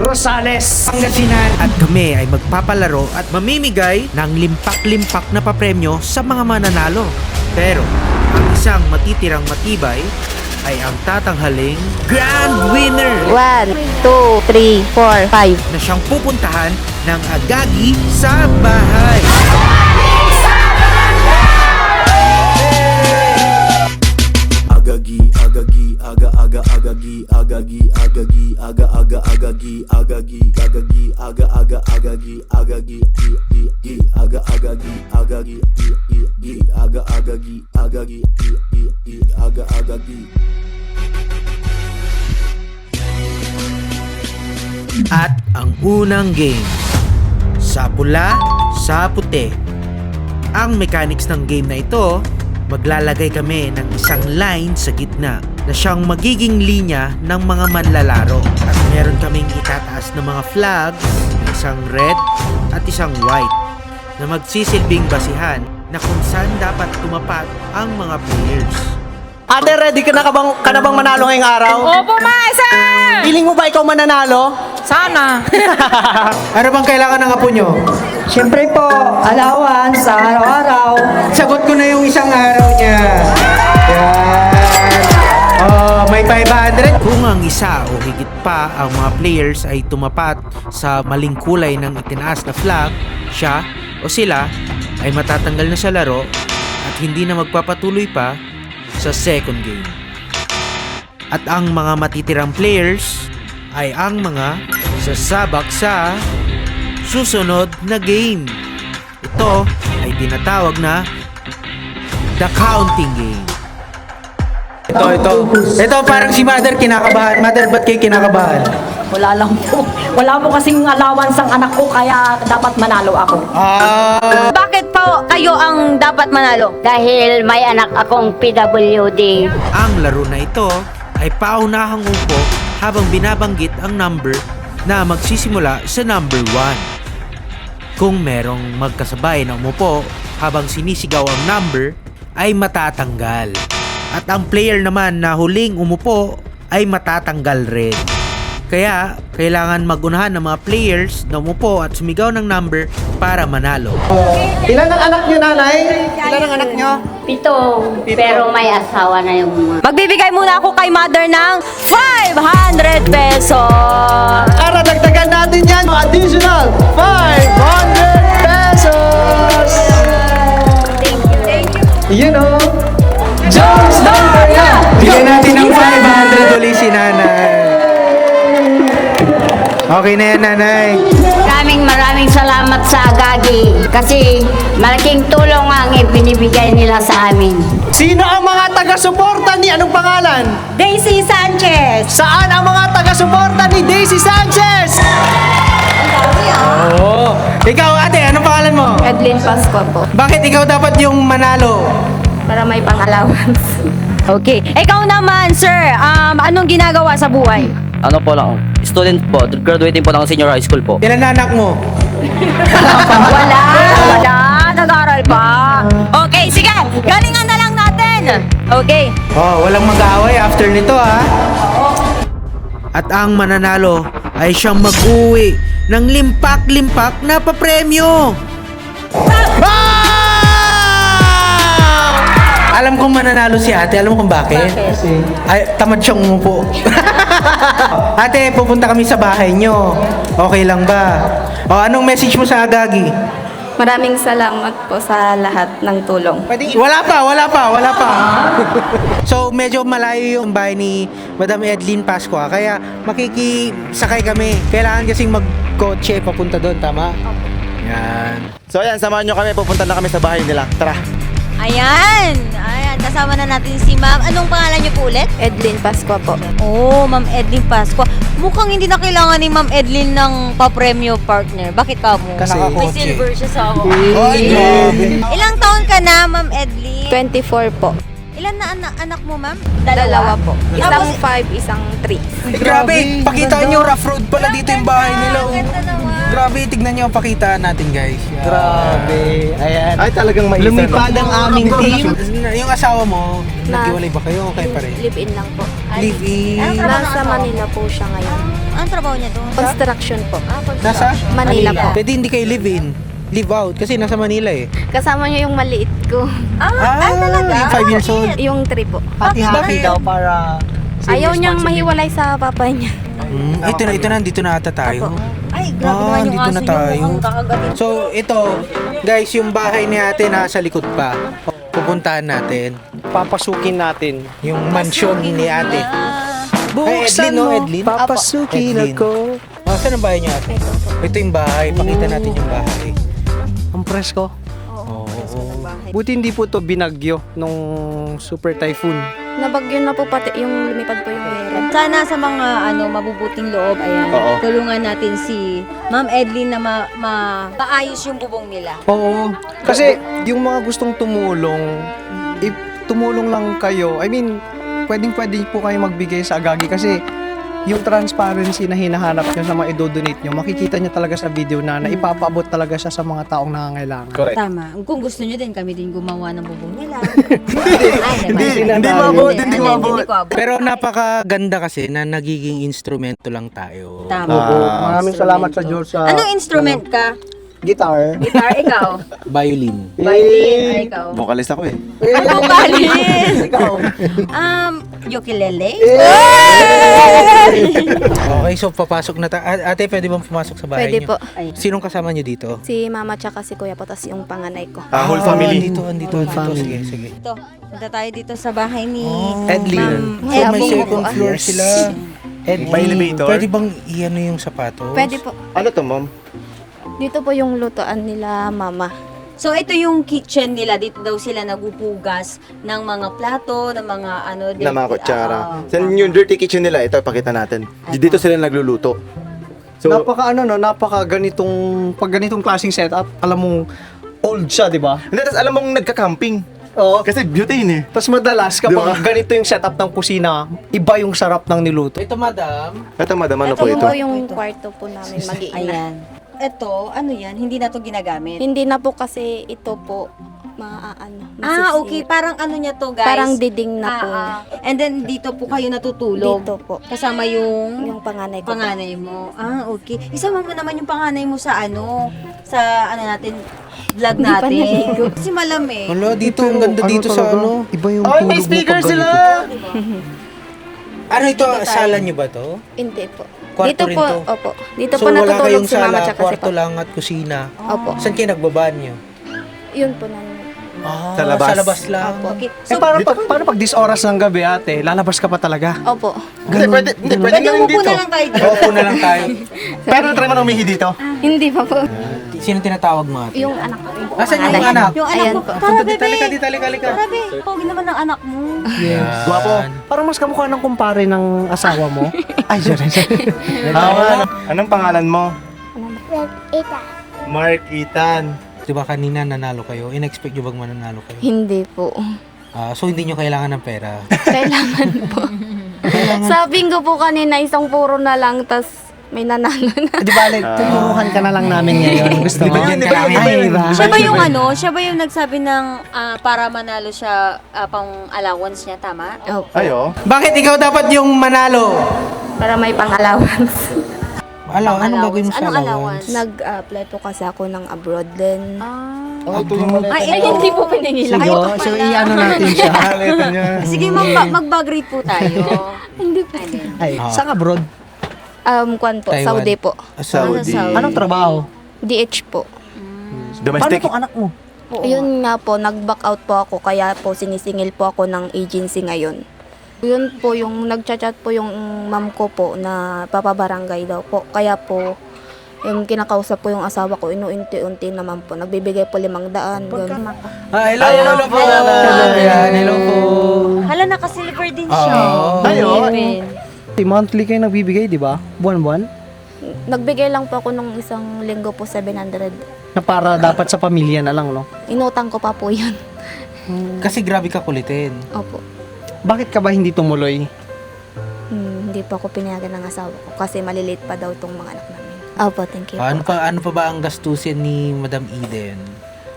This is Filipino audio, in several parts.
Rosales, Pangasinan. At kami ay magpapalaro at mamimigay ng limpak-limpak na papremyo sa mga mananalo. Pero ang isang matitirang matibay ay ang tatanghaling Grand Winner 1, 2, 3, 4, 5. na siyang pupuntahan ng Agagi sa bahay. Agagi, agagi, aga, aga, agagi, agagi, agagi, aga, aga, agagi, agagi, agagi, aga, aga, agagi, agagi, gi, aga, agagi, agagi, gi, aga, agagi, agagi, gi, aga, agagi. At ang unang game, sa pula, sa puti. Ang mechanics ng game na ito, maglalagay kami ng isang line sa gitna na siyang magiging linya ng mga manlalaro. At meron kaming itataas na mga flag, isang red at isang white, na magsisilbing basihan na kung saan dapat tumapat ang mga players. Ate, ready ka na bang manalo ngayong araw? Opo, Maisa! Feeling mo ba ikaw mananalo? Sana. Ano bang kailangan ng apo nyo? Siyempre po, allowance sa araw-araw. Sagot ko na yung isang araw niya. Yan. Oh, may 500. Kung ang isa o higit pa ang mga players ay tumapat sa maling kulay ng itinaas na flag, siya o sila ay matatanggal na sa laro at hindi na magpapatuloy pa sa second game. At ang mga matitirang players ay ang mga sasabak sa susunod na game. Ito ay tinatawag na the counting game. Ito parang si Mother kinakabahan. Mother, ba't kayo kinakabahan? Wala lang po. Wala po kasing allowance ang anak ko, kaya dapat manalo ako. Bakit po kayo ang dapat manalo? Dahil may anak akong PWD. Ang laro na ito ay paunahang upo habang binabanggit ang number na magsisimula sa number 1. Kung merong magkasabay na umupo habang sinisigaw ang number, ay matatanggal. At ang player naman na huling umupo ay matatanggal rin. Kaya, kailangan magunahan ng mga players na umupo at sumigaw ng number para manalo. Ilan ang anak nyo, nanay? Ilan ang anak nyo? 7, pero may asawa na yung mga. Magbibigay muna ako kay Mother ng 500 pesos. Para dagdagan natin yan, additional 500 pesos! You know, Jones Doria! Bigyan natin ng 500 ulit si nanay. Okay na yan, nanay. Maraming salamat sa Agagi kasi malaking tulong ang ibinibigay nila sa amin. Sino ang mga taga-suporta ni anong pangalan? Daisy Sanchez! Saan ang mga taga-suporta ni Daisy Sanchez? Oo. Ikaw, ate, anong pangalan mo? Edlin Pascua po. Bakit ikaw dapat yung manalo? Para may pang-allowance. Okay. Ikaw naman, sir. Anong ginagawa sa buhay? Ano po lang, student po, graduating po ng senior high school po. Ilan na anak mo? Wala. Nag-aaral pa. Okay, sige. Galingan na lang natin. Okay. Oh, walang mag-aaway after nito, ha? At ang mananalo ay siyang mag-uwi ng limpak-limpak na papremyo. Alam kong mananalo si ate. Alam mo kung bakit? Ay, tamad siyang umupo. Ate, pupunta kami sa bahay nyo. Okay lang ba? O, anong message mo sa Agagi? Maraming salamat po sa lahat ng tulong. Wala pa. So, medyo malayo yung bahay ni Madam Edlin Pascua. Kaya makikisakay kami. Kailangan kasing mag-kotse papunta doon, tama? Yan. So ayan, samahan nyo kami, pupunta na kami sa bahay nila. Tara. Ayan, kasama na natin si ma'am. Anong pangalan niyo po ulit? Edlin Pascua po. Oh, ma'am Edlin Pascua. Mukhang hindi na kailangan ni ma'am Edlin ng papremyo partner. Bakit ka mo? Kasi May silver siya sa ako. Ay, grabe. Ilang taon ka na, ma'am Edlin? 24 po. Ilan na anak mo, ma'am? Dalawa po. Isang Tapos- 5, isang 3. Grabe, pakita nyo, rough road pala dito yung bahay nila. Ang ganda naman. Grabe, tignan nyo, pakita natin guys. Yan. Grabe. Ayan. Ay, talagang may Lumipad ang aming team. Yung asawa mo, naghiwalay ba kayo? Okay pa rin? Live-in lang po. Live-in. Nasa Manila po siya ngayon. Anong trabaho niya doon? Construction po. Nasa? Manila po. Pwede hindi kayo live-in. Live out kasi nasa Manila eh. Kasama niyo yung maliit ko. Talaga? 5 years old. Yung 3 po. Hati-hati daw para... Ayaw niyang mahiwalay sa papa niya. Ito na, dito na ata tayo. Ay, grabe naman yung dito aso na niyo. tayo. Mukhang kakagatin. So, ito, guys, yung bahay ni ate nasa likod pa. Pupuntahan natin. Papasukin natin. Yung mansion ni ate. Ay, Edlin, no? Edlin? Papasukin Edlin. ako. Saan ang bahay niyo ate? Ito yung bahay. Pakita natin yung bahay. Ang presko. Oo. Buti hindi po to binagyo nung super typhoon. Nabagyo na po pati yung lumipad po yung meron. Sana sa mga mabubuting loob, ayan, Oo. tulungan natin si Ma'am Edlin na maayos yung bubong nila. Oo. Kasi yung mga gustong tumulong, tumulong lang kayo. I mean, pwede po kayo magbigay sa Agagi kasi yung transparency na hinahanap nyo sa mga idodonate nyo, makikita nyo talaga sa video na ipapaabot talaga siya sa mga taong nangangailangan. Correct. Tama. Kung gusto nyo din, kami din gumawa ng bubong nila. Hindi mabot, hindi mabot. Pero napakaganda kasi na nagiging instrumento lang tayo. Tama. Maraming salamat sa Diyos sa Anong instrument ka? guitar. Guitar, ikaw. Violin. Violin, ikaw. Vocalist ako eh. Ano vocalist? Ukulele? Okay, so papasok na ate, pwede bang pumasok sa bahay Pwede niyo? po. Sinong kasama niyo dito? Si mama tsaka si kuya po, tas yung panganay ko. Whole family. Andito. Sige, sige. Ito, punta tayo dito sa bahay ni Edlin. So, may Edlin. second floor sila. Edlin, May elevator? pwede bang iano yung sapatos? Pwede po. Ano to, ma'am? Dito po yung lutoan nila mama. So, ito yung kitchen nila. Dito daw sila nagupugas ng mga plato, ng mga Na mga kutsara. Then yung dirty kitchen nila, ito pakita natin. Dito sila nagluluto. So, napaka ganitong pag ganitong klaseng setup, alam mong old siya, di ba? hindi, tas alam mong nagka-camping. Oo. Kasi butane eh. Tapos madalas kapag Di ba? ganito yung setup ng kusina, iba yung sarap ng niluto. Ito, madam. Ito, madam, ano Ito po ito? po yung kwarto po namin mag-iina. Ayan. Ito, ano yan? Hindi na to ginagamit. Hindi na po kasi ito po masisira. Okay. Parang ano niya to, guys? Parang diding na po. And then, dito po kayo natutulog. Dito po. Kasama yung panganay ko. panganay mo. Okay. Isama mo naman yung panganay mo sa natin, vlog natin. Kasi malamig. Wala, dito, ang ganda dito sa ano. Iba yung Ay, may speaker sila! Ano ito, sala niyo ba to? Hindi po. Kwarto Dito rin po, to? opo. Dito So, po wala natutulog kayong si mama sala, tsaka si kwarto papa. lang at kusina. Opo. Saan kayo nagbabaan niyo? Yun po namin. Sa labas. Sa labas lang. Okay. So, paano pag 10 oras ng gabi ate, lalabas ka pa talaga? Opo. Hindi, pwede Pwede gawin umupo dito. na lang tayo dito. Opo na lang tayo. Pero try mo na umihi dito. Hindi pa po. Sino tinatawag mo ate? Yung anak ko. Asan yung anak? Yung anak Ayan mo. po. Tara, bebe. Halika. Tara, be. Pogi naman ng anak mo. Yes. Guwapo. Parang mas kamukha ng kumpare ng asawa mo. Ay, sorry. Anong pangalan mo? Mark Ethan. Di ba kanina nanalo kayo? In-expect nyo bang mananalo kayo? Hindi po. So hindi nyo kailangan ng pera? Kailangan po. Sa bingo po kanina, isang puro na lang, tas may nanalo na. Di ba, tuturukan ka na lang namin ngayon. Gusto mo? Iba yun, iba yun, iba Ay, yun. iba. Siya ba yung nagsabi ng para manalo siya pang allowance niya, tama? Opo. Ayo. Bakit ikaw dapat yung manalo? Para may pang-allowance. Anong gagawin mo sa Anong allowance? Nag-apply po kasi ako ng abroad din. Ay, ito hindi po pinigilan. Sige, so i-ano natin siya. Sige, mag-bagrate po tayo. Hindi po. Ay, saan abroad? Kwan po, Taiwan. Saudi po. Saudi. Anong trabaho? DH po. Paano Domestic. tong anak mo? Yun nga po, nag-back out po ako, kaya po sinisingil po ako ng agency ngayon. Yun po, yung nagchat-chat po yung ma'am ko po na papabarangay daw po. Kaya po, yung kinakausap po yung asawa ko, inuunti-unti naman po. Nagbibigay po 500. Ganun. Hello po. Ayan, hello po. Hala, naka-silver din siya. Ayun. Monthly kayo nagbibigay, di ba? Buwan-buwan? Nagbigay lang po ako nung isang linggo po 700. Na para dapat sa pamilya na lang, no? Inutang ko pa po yun. Kasi grabe ka kulitin. Opo. Bakit ka ba hindi tumuloy? Hindi pa ako pinayagan ng asawa ko kasi maliliit pa daw tong mga anak namin. Opo, thank you. Ano pa ba ang gastusin ni Madam Eden?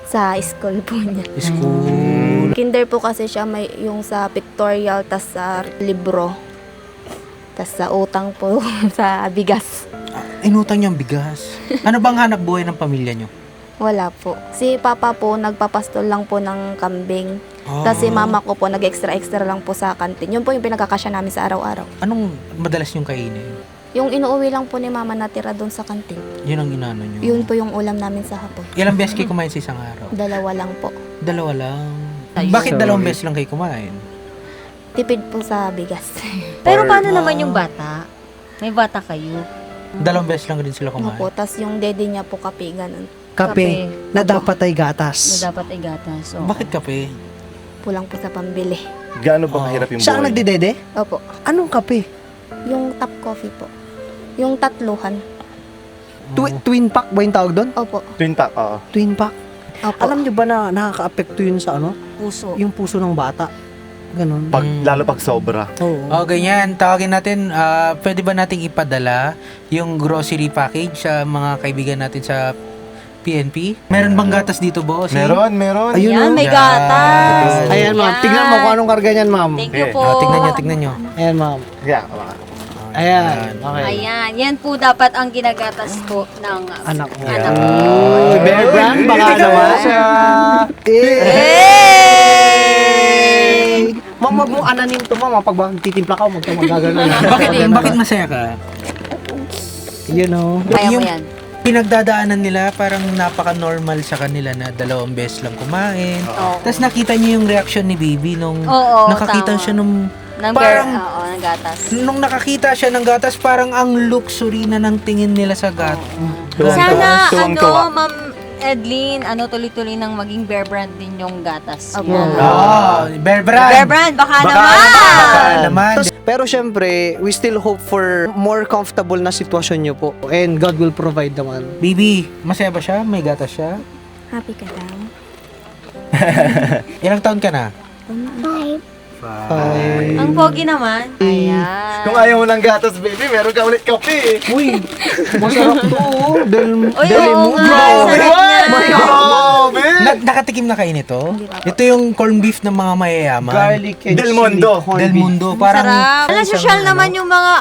Sa school po niya. School. Kinder po kasi siya may yung sa pictorial tas sa libro. Tas sa utang po sa bigas. Inutang niyang bigas. Ano bang hanap buhay ng pamilya niyo? Wala po. Si Papa po, nagpapastol lang po ng kambing. Tapos si Mama ko po, nag-extra-extra lang po sa kantin. Yun po yung pinagkakasya namin sa araw-araw. Anong madalas niyong kainin? Yung inuuwi lang po ni Mama natira doon sa kantin. Yun ang inano niyo. Yun po yung ulam namin sa hapon. Ilang beses kayo kumain sa isang araw? 2 lang po. 2 lang. Bakit 2 beses lang kayo kumain? Tipid po sa bigas. Pero paano naman yung bata? May bata kayo? 2 beses lang din sila kumain. Opo, tas yung dede niya po kape, ganun. Kape na dapat ay gatas. Na dapat ay gatas. Oo. Bakit kape? Kulang po sa pambili. Gaano ba kahirap yung Siya ang buhay? nagdidede? Opo. Anong kape? Yung top coffee po. Yung tatluhan. Twin pack ba yung tawag doon? Opo. Twin pack, oo. Twin pack. Opo. Alam niyo ba na nakaka-apekto yun sa ano? Puso. Yung puso ng bata. Ganun. Lalo pag sobra. Oo. O, ganyan. Tawagin natin, pwede ba nating ipadala yung grocery package sa mga kaibigan natin sa PNP? Meron bang gatas dito, boss? Meron. Ayun, Yan, oh. may Yan. gatas. Ayan, ma'am. Yan. Tignan mo kung anong karga niyan, ma'am. Thank you Okay. po. Tignan nyo. Ayan, ma'am. Yeah, Ayan. Okay. Ayan, yan po dapat ang ginagatas po ng Anak mo. anak mo. Uy, Bear Brand, baka naman. Hey! Ma'am, wag mo ananin to, ma'am. Pag titimpla ka, huwag ka magagano. Bakit masaya ka? You know. Kaya mo Yung yan. pinagdadaanan nila parang napaka-normal sa kanila na 2 beses lang kumain. Oo. Tapos nakita niyo yung reaction ni Baby nung Oo, nakakita tama. siya nung Ng parang oo, ng gatas. nung nakakita siya ng gatas parang ang luxury na ng tingin nila sa gatas. Sana, Tuwang-tuwa. Ma'am Edlyn, tuloy-tuloy nang maging Bear Brand din yung gatas. Opo. Oh, Bear Brand. Bear Brand, baka naman! Baka naman. Pero syempre, we still hope for more comfortable na sitwasyon nyo po. And God will provide naman. Baby, masaya ba siya? May gatas siya? Happy ka daw? Ilang taon ka na? 5. Ang pogi naman. Ayan. Kung ayaw mo ng gatas, baby, meron ka ulit kape. Uy, masarap to. Uy, oo nga. Sarap niya. Grabe! Nakatikim na kayo nito? Ito yung corned beef ng mga mayayaman. Garlic and Del Mundo. chili. Del Mundo. Parang Sarap. Alam, social naman yung mga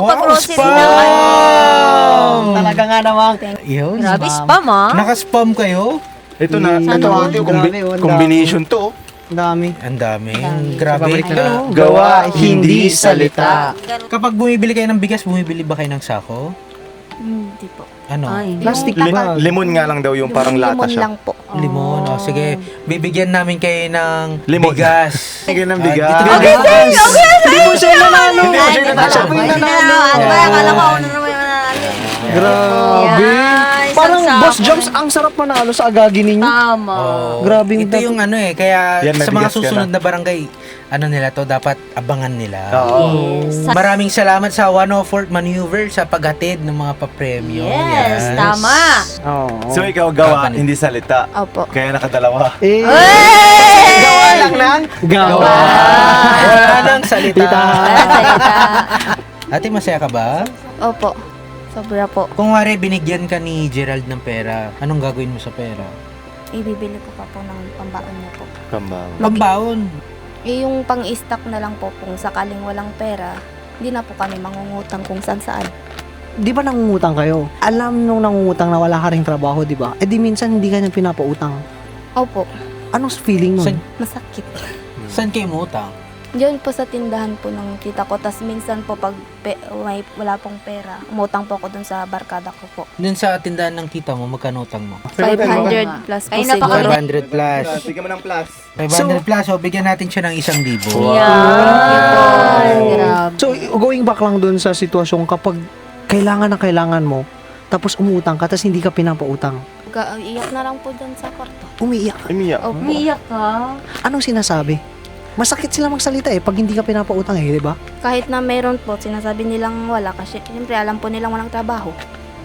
pag-grocery spam! ng Talaga nga naman. Yun. Grabe, spam Naka-spam kayo? Ito na, Sana ito all. Grabe, oh, ang combination to. Ang dami. Ang dami. Grabe. Gawa, hindi salita. Kapag bumibili kayo ng bigas, bumibili ba kayo ng sako? Hindi po. Ano? Ay, Plastic Li- bag. limon nga lang daw yung parang lata Limon siya. lang po. Limon. O, sige. Bibigyan namin kayo ng Limon. bigas. Bigyan ng Ah, bigas. dito na Okay, bigas. Hindi mo siya nanalo. Hindi mo siya nanalo. Siya po yung nanalo. Ano ba? Akala ko ako na naman yung nanalo. Grabe. Yan, Parang isang Boss sako. Joms, ang sarap manalo sa agagi ninyo. Tama. Oh, Grabe ito yung ano kaya Yan, may sa mga bigas ka susunod na barangay, nila to, dapat abangan nila. Oo. Yes. Maraming salamat sa 104th Maneuver sa paghatid ng mga papremyo. Yes, tama. Oo. So ikaw gawa, Kapalit. hindi salita. Opo. Kaya nakadalawa. Eh, Hey! gawa lang ng gawa. Wala nang salita. Salita. Ate, masaya ka ba? Opo. Sobra po. Kung wari, binigyan ka ni Gerald ng pera, anong gagawin mo sa pera? Ibibili ko pa po ng pambaon niya po. Kambang. Pambaon. Yung pang-stock na lang po kung sakaling walang pera, hindi na po kami mangungutang kung saan. Di ba nangungutang kayo? Alam nung nangungutang na wala ka ring trabaho, di ba? Eh di minsan hindi ka nang pinapautang. Opo. Anong feeling nun? Masakit. Saan kayo umutang? Diyan po sa tindahan po ng tita ko. Tas minsan po pag wala pong pera, umutang po ako dun sa barkada ko po. Dun sa tindahan ng tita mo, magkano utang mo? 500 plus po Ay, napaka- siguro. 500 plus. Bigyan mo ng plus. 500 plus, o bigyan natin siya ng 1,000. Yan. Grabe. So, going back lang dun sa sitwasyon kapag kailangan mo, tapos umutang ka, tapos hindi ka pinapautang. Iyak na lang po dyan sa kwarto. Umiiyak. Umiyak. Opo. Umiyak ka. Anong sinasabi? Masakit sila magsalita pag hindi ka pinapautang di ba? Kahit na meron po, sinasabi nilang wala kasi siyempre alam po nilang walang trabaho.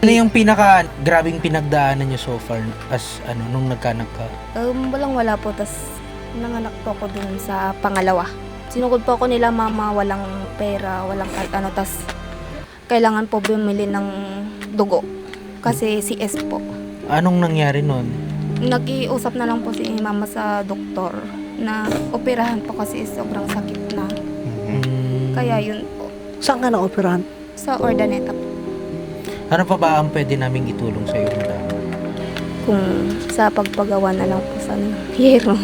Ano yung pinaka-grabing pinagdaanan niyo so far as nung nagkanak ka? Wala po, tas nanganak po ako dun sa pangalawa. Sinugod po ako nila mama, walang pera, walang kahit ano, tas kailangan po bumili ng dugo kasi CS po. Anong nangyari nun? Nag-iusap na lang po si mama sa doktor na operahan po kasi sobrang sakit na. Kaya yun po. Saan ka na-operahan? Sa Ordaneta po. Ano pa ba ang pwede naming itulong sa iyo, madam? Kung sa pagpagawa na lang po sa hero.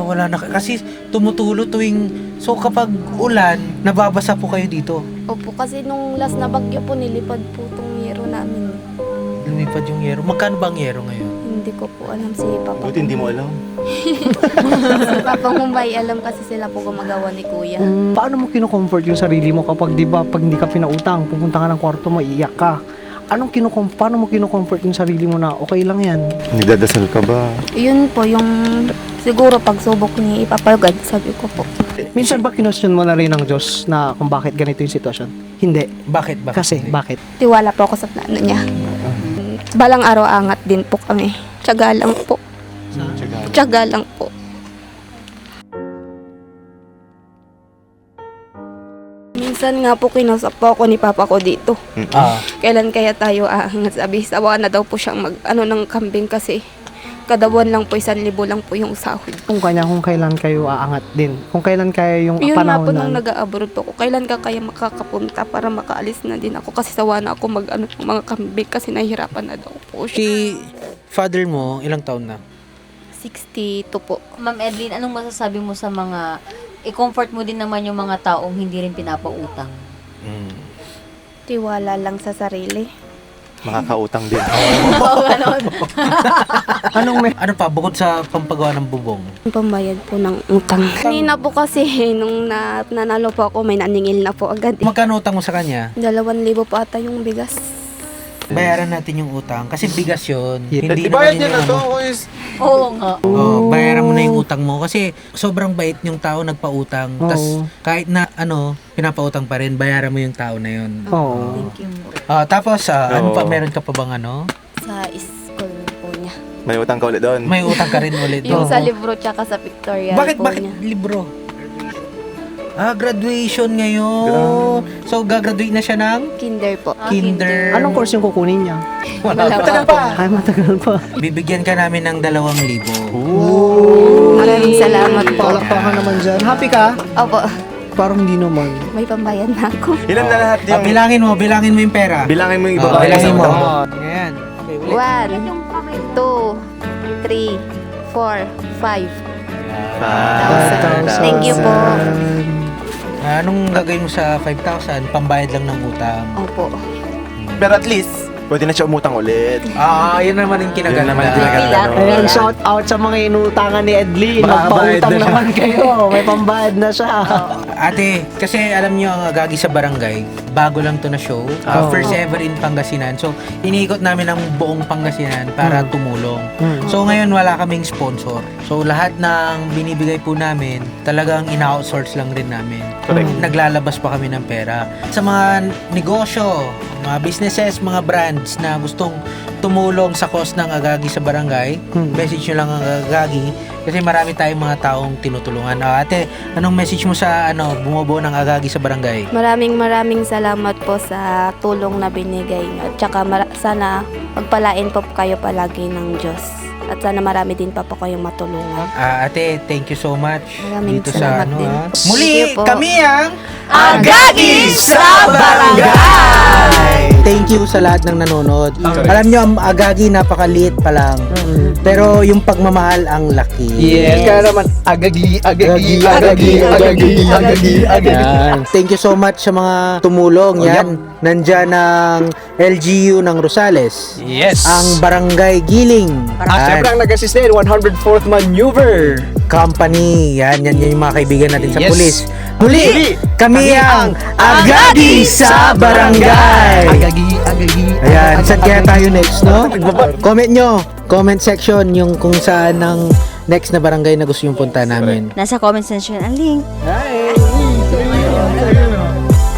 Wala na. Kasi tumutulo tuwing... So kapag ulan, nababasa po kayo dito. Opo, kasi nung last na bagyo po, nilipad po itong hero namin. Lumipad yung yero. Magkano ba ang yero ngayon? Hindi ko po alam si Papa. Buti hindi mo alam. Si Papa Mumay, alam kasi sila po gumagawa ni Kuya. Paano mo kinocomfort yung sarili mo kapag, di ba, pag hindi ka pinautang, pupunta ka ng kwarto mo, iiyak ka? Paano mo kinocomfort yung sarili mo na okay lang yan? Nagdadasal ka ba? Yun po, yung siguro pagsubok ni Ipapagad, sabi ko po. Minsan ba kinwestiyon mo na rin ng Diyos na kung bakit ganito yung sitwasyon? Hindi. Bakit? Kasi, hindi? bakit? Tiwala po ako sa plano niya. Balang araw angat din po kami. Tiyaga lang po. Tiyaga lang po. Minsan nga po kinusap po ako ni Papa ko dito. Kailan kaya tayo aangat? Sabi, sawa na daw po siyang ng kambing kasi kada buwan lang po 1,000 lang po yung sahod. Kung kailan kayo aangat din. Kung kailan kaya yung Yun nga po panahon nung na... nag-abroad po ako. Kailan ka kaya makakapunta para makaalis na din ako kasi sawa na ako ng mga kambing kasi nahihirapan na daw po siya. Si father mo, ilang taon na? 62 po. Ma'am Edlin, anong masasabi mo sa mga, i-comfort mo din naman yung mga taong hindi rin pinapautang? Tiwala lang sa sarili. Makakautang din. Ano pa, bukod sa pampagawa ng bubong? Pambayad po ng utang. Kanina po kasi nung nanalo po ako, may naningil na po agad. Magkano utang mo sa kanya? 2,000 po ata yung bigas. Bayaran natin yung utang. Kasi bigas yun. Yeah. Hindi Ibayad naman niya na yung to. Oo nga. bayaran mo na yung utang mo. Kasi sobrang bait yung tao nagpautang. Oo. Tas kahit na pinapautang pa rin, bayaran mo yung tao na yun. Oo. Thank you. Tapos, ano pa, Oo. meron ka pa bang ano? Sa school po niya. May utang ka ulit doon. May utang ka rin ulit. Yung Oo. sa libro tsaka sa pictorial Bakit po niya? niya. Libro? Graduation ngayon. So, gagraduate na siya ng Kinder po. kinder. Anong course yung kukunin niya? Wala Matagal pa. pa. Ay, matagal pa. Bibigyan ka namin ng 2,000. Maraming salamat po. Palakpakan naman dyan. Happy ka? Opo. Parang hindi naman. May pambayad na ako. Ilan na lahat yung... Bilangin mo yung pera. Bilangin mo yung Oh, ibabae bilangin sa mo. utang mo. Ayan. Okay, ulit. 1, 2, 3, 4, 5. Thank you po. Anong gagawin mo sa 5,000? Pambayad lang ng utang. Opo. Pero at least, pwede na siya umutang ulit. Yun naman yung kinaganda. Yun naman yung kinaganda, no? Ayan, shout out sa mga inuutangan ni Edlin. Baka bayad Magpautang na siya. naman kayo. May pambayad na siya. Ate, kasi alam niyo ang Agagi sa Barangay, bago lang to na show. Oh. First ever in Pangasinan. So, iniikot namin ang buong Pangasinan para tumulong. So, ngayon wala kaming sponsor. So, lahat ng binibigay po namin, talagang ina-outsource lang rin namin. Correct. Naglalabas pa kami ng pera. Sa mga negosyo, mga businesses, mga brands na gustong tumulong sa cause ng Agagi sa Barangay, message nyo lang ang Agagi kasi marami tayong mga taong tinutulungan. Ate, anong message mo sa bumubuo ng Agagi sa Barangay? Maraming salamat po sa tulong na binigay niyo. At saka sana pagpalain po kayo palagi ng Diyos. At sana marami din pa po kayong matulungan. Ate, thank you so much. Maraming dito salamat sa din. Muli, Thank you po. kami ang Agagi sa Barangay! Thank you sa lahat ng nanonood. Alam nyo, ang Agagi napakaliit pa lang. Pero yung pagmamahal ang laki. Yes. Kaya naman, agagi. Yan. Thank you so much sa mga tumulong. Yan. Nandyan ang LGU ng Rosales. Yes. Ang Barangay Giling. Siyempre ang nag-assist din, 104th Maneuver. Company. Yan yung mga kaibigan natin sa Yes. pulis. Muli, kami ang Agagi sa Barangay. Agagi. Ayan, saan kaya tayo next, no? Comment nyo, comment section yung kung saan ang next na barangay na gusto yung punta namin. Nasa comment section ang link. Hi.